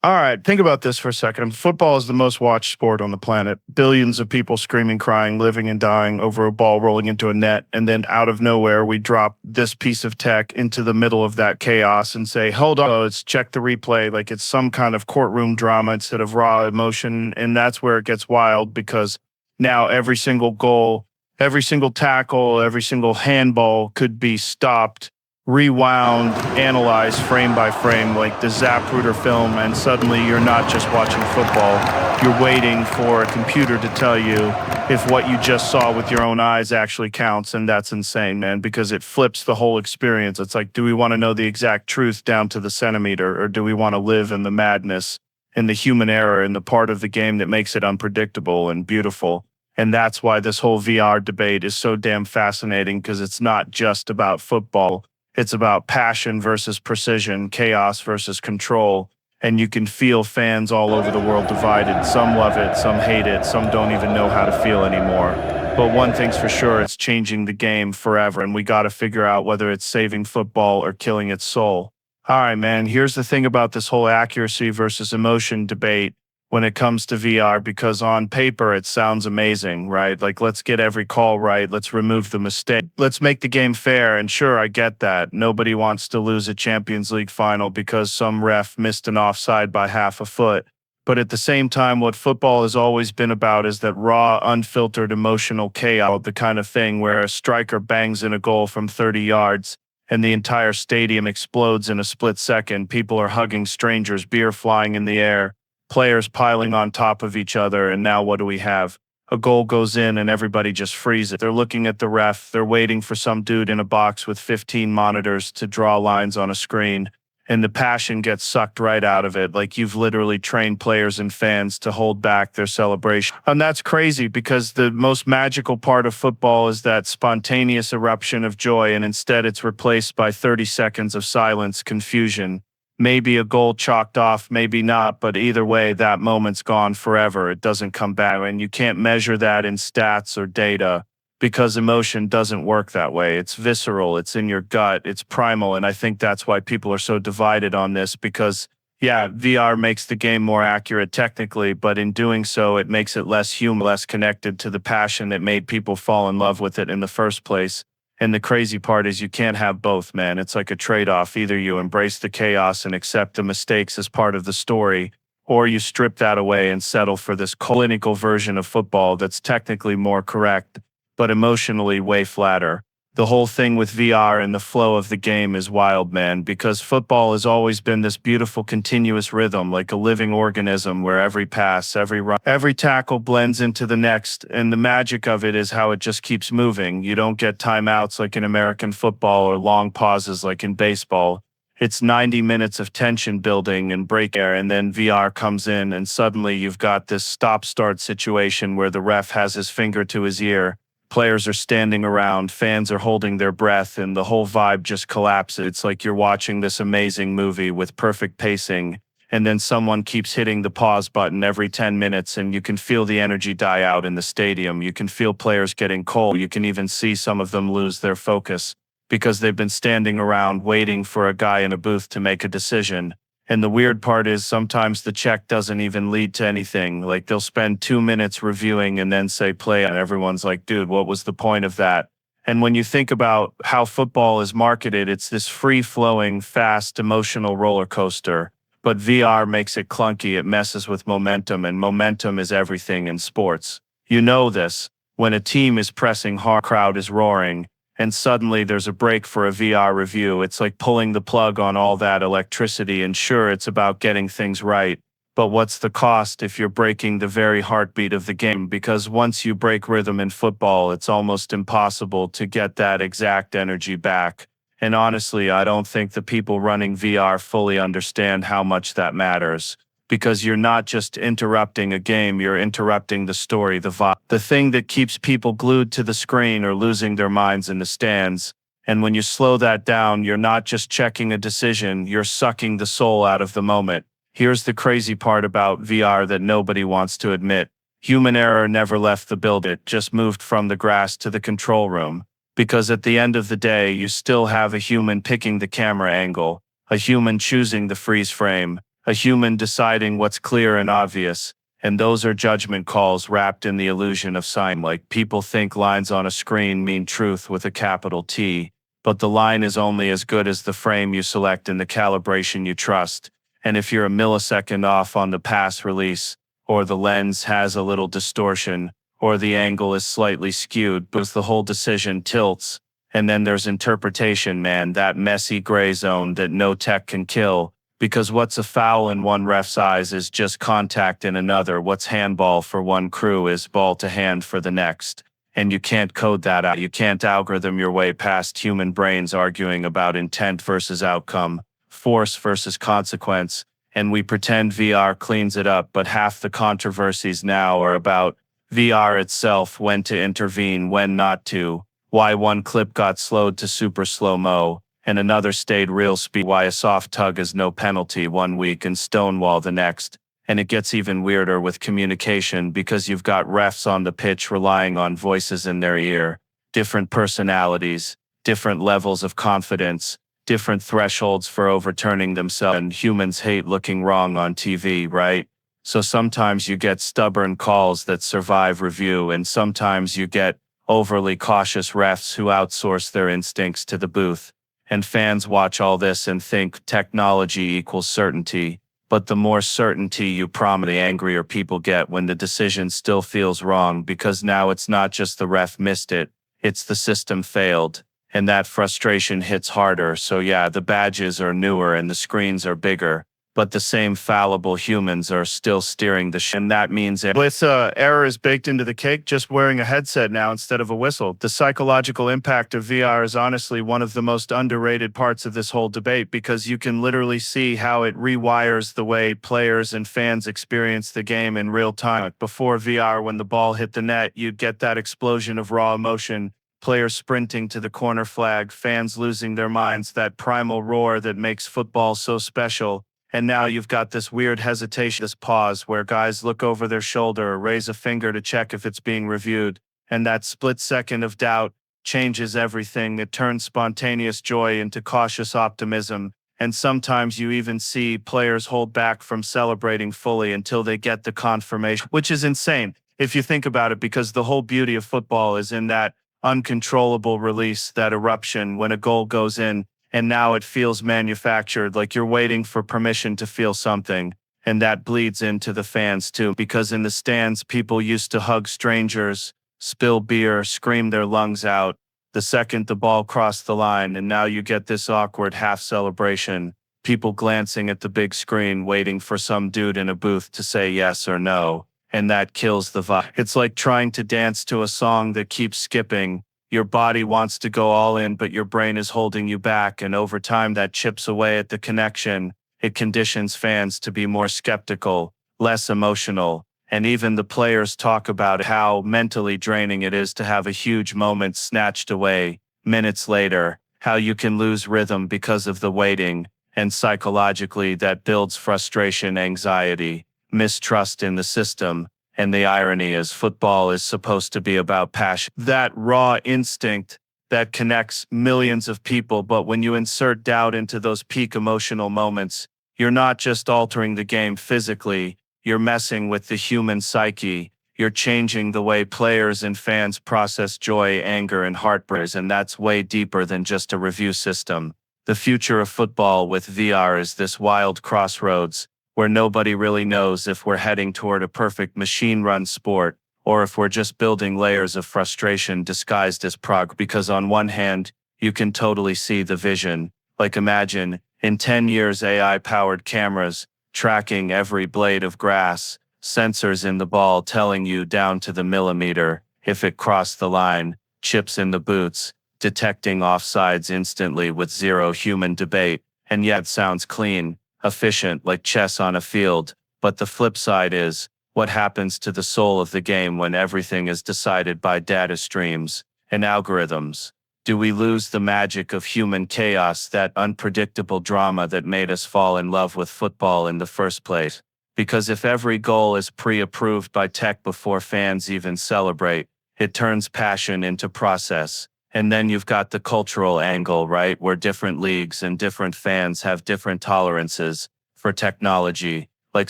All right, think about this for a second. Football is the most watched sport on the planet. Billions of people screaming, crying, living and dying over a ball rolling into a net. And then out of nowhere, we drop this piece of tech into the middle of that chaos and say, hold on, let's check the replay like it's some kind of courtroom drama instead of raw emotion. And that's where it gets wild because now every single goal, every single tackle, every single handball could be stopped, rewound, analyzed frame by frame like the Zapruder film, and suddenly you're not just watching football, you're waiting for a computer to tell you if what you just saw with your own eyes actually counts, and that's insane, man, because it flips the whole experience. It's like, do we want to know the exact truth down to the centimeter, or do we want to live in the madness, in the human error, in the part of the game that makes it unpredictable and beautiful? And that's why this whole VR debate is so damn fascinating, because it's not just about football. It's about passion versus precision, chaos versus control. And you can feel fans all over the world divided. Some love it, some hate it, some don't even know how to feel anymore. But one thing's for sure, it's changing the game forever. And we got to figure out whether it's saving football or killing its soul. All right, man, here's the thing about this whole accuracy versus emotion debate when it comes to VR, because on paper it sounds amazing, right? Like, let's get every call right. Let's remove the mistake. Let's make the game fair. And sure, I get that. Nobody wants to lose a Champions League final because some ref missed an offside by half a foot. But at the same time, what football has always been about is that raw, unfiltered emotional chaos, the kind of thing where a striker bangs in a goal from 30 yards and the entire stadium explodes in a split second. People are hugging strangers, beer flying in the air, players piling on top of each other, and now what do we have? A goal goes in and everybody just freezes. They're looking at the ref, they're waiting for some dude in a box with 15 monitors to draw lines on a screen, and the passion gets sucked right out of it, like you've literally trained players and fans to hold back their celebration. And that's crazy, because the most magical part of football is that spontaneous eruption of joy, and instead it's replaced by 30 seconds of silence, confusion. Maybe a goal chalked off, maybe not, but either way, that moment's gone forever. It doesn't come back, and you can't measure that in stats or data because emotion doesn't work that way. It's visceral, it's in your gut, it's primal, and I think that's why people are so divided on this because, yeah, VR makes the game more accurate technically, but in doing so, it makes it less human, less connected to the passion that made people fall in love with it in the first place. And the crazy part is you can't have both, man. It's like a trade-off. Either you embrace the chaos and accept the mistakes as part of the story, or you strip that away and settle for this clinical version of football that's technically more correct, but emotionally way flatter. The whole thing with VR and the flow of the game is wild, man, because football has always been this beautiful continuous rhythm, like a living organism where every pass, every run, every tackle blends into the next, and the magic of it is how it just keeps moving. You don't get timeouts like in American football or long pauses like in baseball. It's 90 minutes of tension building and break air, and then VR comes in, and suddenly you've got this stop-start situation where the ref has his finger to his ear. Players are standing around, fans are holding their breath, and the whole vibe just collapses. It's like you're watching this amazing movie with perfect pacing, and then someone keeps hitting the pause button every 10 minutes, and you can feel the energy die out in the stadium. You can feel players getting cold. You can even see some of them lose their focus because they've been standing around waiting for a guy in a booth to make a decision. And the weird part is sometimes the check doesn't even lead to anything. Like, they'll spend 2 minutes reviewing and then say play, and everyone's like, dude, what was the point of that? And when you think about how football is marketed, it's this free-flowing, fast, emotional roller coaster. But VR makes it clunky, it messes with momentum, and momentum is everything in sports. You know this. When a team is pressing hard, crowd is roaring, and suddenly there's a break for a VR review. It's like pulling the plug on all that electricity, and sure, it's about getting things right. But what's the cost if you're breaking the very heartbeat of the game? Because once you break rhythm in football, it's almost impossible to get that exact energy back. And honestly, I don't think the people running VR fully understand how much that matters. Because you're not just interrupting a game, you're interrupting the story, the vibe, the thing that keeps people glued to the screen or losing their minds in the stands. And when you slow that down, you're not just checking a decision, you're sucking the soul out of the moment. Here's the crazy part about VR that nobody wants to admit. Human error never left the building, it just moved from the grass to the control room. Because at the end of the day, you still have a human picking the camera angle, a human choosing the freeze frame, a human deciding what's clear and obvious. And those are judgment calls wrapped in the illusion of sign. Like people think lines on a screen mean truth with a capital T, but the line is only as good as the frame you select and the calibration you trust. And if you're a millisecond off on the pass release, or the lens has a little distortion, or the angle is slightly skewed, because the whole decision tilts. And then there's interpretation, man, that messy gray zone that no tech can kill. Because what's a foul in one ref's eyes is just contact in another. What's handball for one crew is ball to hand for the next. And you can't code that out. You can't algorithm your way past human brains arguing about intent versus outcome, force versus consequence. And we pretend VR cleans it up, but half the controversies now are about VR itself, when to intervene, when not to, why one clip got slowed to super slow-mo, and another stayed real speed, why a soft tug is no penalty one week and stonewall the next. And it gets even weirder with communication because you've got refs on the pitch relying on voices in their ear, different personalities, different levels of confidence, different thresholds for overturning themselves. And humans hate looking wrong on TV, right? So sometimes you get stubborn calls that survive review, and sometimes you get overly cautious refs who outsource their instincts to the booth. And fans watch all this and think technology equals certainty. But the more certainty you promise, the angrier people get when the decision still feels wrong, because now it's not just the ref missed it, it's the system failed. And that frustration hits harder. So yeah, the badges are newer and the screens are bigger, but the same fallible humans are still steering the ship. And that means error is baked into the cake, just wearing a headset now instead of a whistle. The psychological impact of VR is honestly one of the most underrated parts of this whole debate, because you can literally see how it rewires the way players and fans experience the game in real time. Before VR, when the ball hit the net, you'd get that explosion of raw emotion. Players sprinting to the corner flag, fans losing their minds, that primal roar that makes football so special. And now you've got this weird hesitation, this pause where guys look over their shoulder or raise a finger to check if it's being reviewed. And that split second of doubt changes everything. It turns spontaneous joy into cautious optimism. And sometimes you even see players hold back from celebrating fully until they get the confirmation, which is insane if you think about it, because the whole beauty of football is in that uncontrollable release, that eruption when a goal goes in. And now it feels manufactured, like you're waiting for permission to feel something. And that bleeds into the fans too, because in the stands, people used to hug strangers, spill beer, scream their lungs out the second the ball crossed the line. And now you get this awkward half celebration, people glancing at the big screen, waiting for some dude in a booth to say yes or no. And that kills the vibe. It's like trying to dance to a song that keeps skipping. Your body wants to go all in, but your brain is holding you back, and over time that chips away at the connection. It conditions fans to be more skeptical, less emotional, and even the players talk about how mentally draining it is to have a huge moment snatched away minutes later, how you can lose rhythm because of the waiting, and psychologically that builds frustration, anxiety, mistrust in the system. And the irony is, football is supposed to be about passion, that raw instinct that connects millions of people. But when you insert doubt into those peak emotional moments, you're not just altering the game physically, you're messing with the human psyche. You're changing the way players and fans process joy, anger, and heartbreak. And that's way deeper than just a review system. The future of football with VR is this wild crossroads, where nobody really knows if we're heading toward a perfect machine-run sport, or if we're just building layers of frustration disguised as progress. Because on one hand, you can totally see the vision. Like imagine, in 10 years, AI-powered cameras tracking every blade of grass, sensors in the ball telling you down to the millimeter if it crossed the line, chips in the boots, detecting offsides instantly with zero human debate, and yet sounds clean, efficient, like chess on a field. But the flip side is, what happens to the soul of the game when everything is decided by data streams and algorithms? Do we lose the magic of human chaos, that unpredictable drama that made us fall in love with football in the first place? Because if every goal is pre-approved by tech before fans even celebrate, it turns passion into process. And then you've got the cultural angle, right, where different leagues and different fans have different tolerances for technology. Like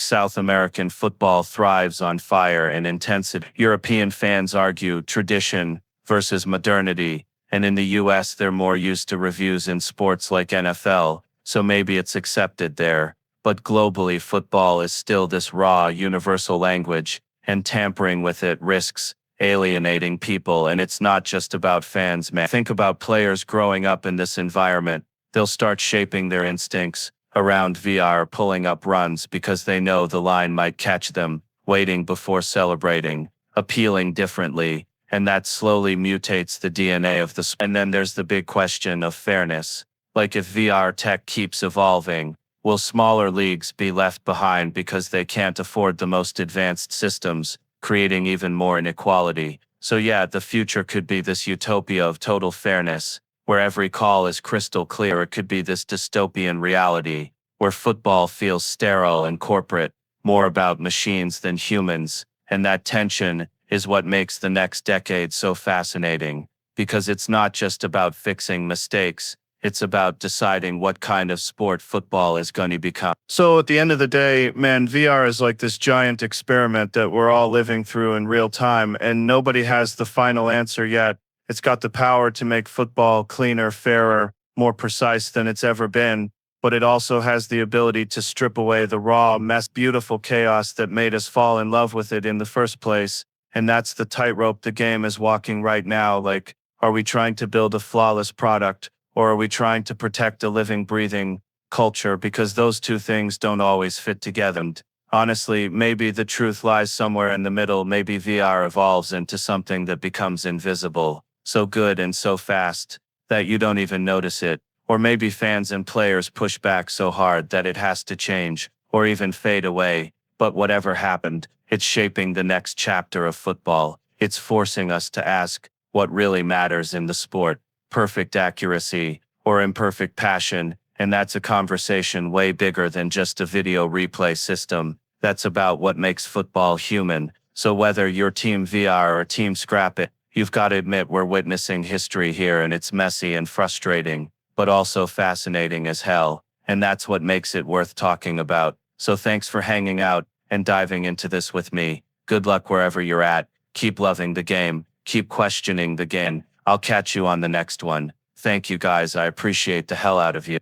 South American football thrives on fire and intensity. European fans argue tradition versus modernity. And in the US, they're more used to reviews in sports like NFL, so maybe it's accepted there. But globally, football is still this raw, universal language, and tampering with it risks alienating people. And it's not just about fans, man. Think about players growing up in this environment. They'll start shaping their instincts around VR, pulling up runs because they know the line might catch them, waiting before celebrating, appealing differently, and that slowly mutates the DNA of the sport. And then there's the big question of fairness. Like if VR tech keeps evolving, will smaller leagues be left behind because they can't afford the most advanced systems, creating even more inequality? So yeah, the future could be this utopia of total fairness, where every call is crystal clear. It could be this dystopian reality, where football feels sterile and corporate, more about machines than humans, and that tension is what makes the next decade so fascinating, because it's not just about fixing mistakes, it's about deciding what kind of sport football is going to become. So at the end of the day, man, VR is like this giant experiment that we're all living through in real time, and nobody has the final answer yet. It's got the power to make football cleaner, fairer, more precise than it's ever been, but it also has the ability to strip away the raw, beautiful chaos that made us fall in love with it in the first place. And that's the tightrope the game is walking right now. Like, are we trying to build a flawless product, or are we trying to protect a living, breathing culture? Because those two things don't always fit together. And honestly, maybe the truth lies somewhere in the middle. Maybe VR evolves into something that becomes invisible, so good and so fast that you don't even notice it. Or maybe fans and players push back so hard that it has to change, or even fade away. But whatever happened, it's shaping the next chapter of football. It's forcing us to ask what really matters in the sport: perfect accuracy or imperfect passion. And that's a conversation way bigger than just a video replay system. That's about what makes football human. So whether you're Team VR or Team Scrap It, you've got to admit we're witnessing history here, and it's messy and frustrating, but also fascinating as hell. And that's what makes it worth talking about. So thanks for hanging out and diving into this with me. Good luck wherever you're at. Keep loving the game. Keep questioning the game. I'll catch you on the next one. Thank you guys. I appreciate the hell out of you.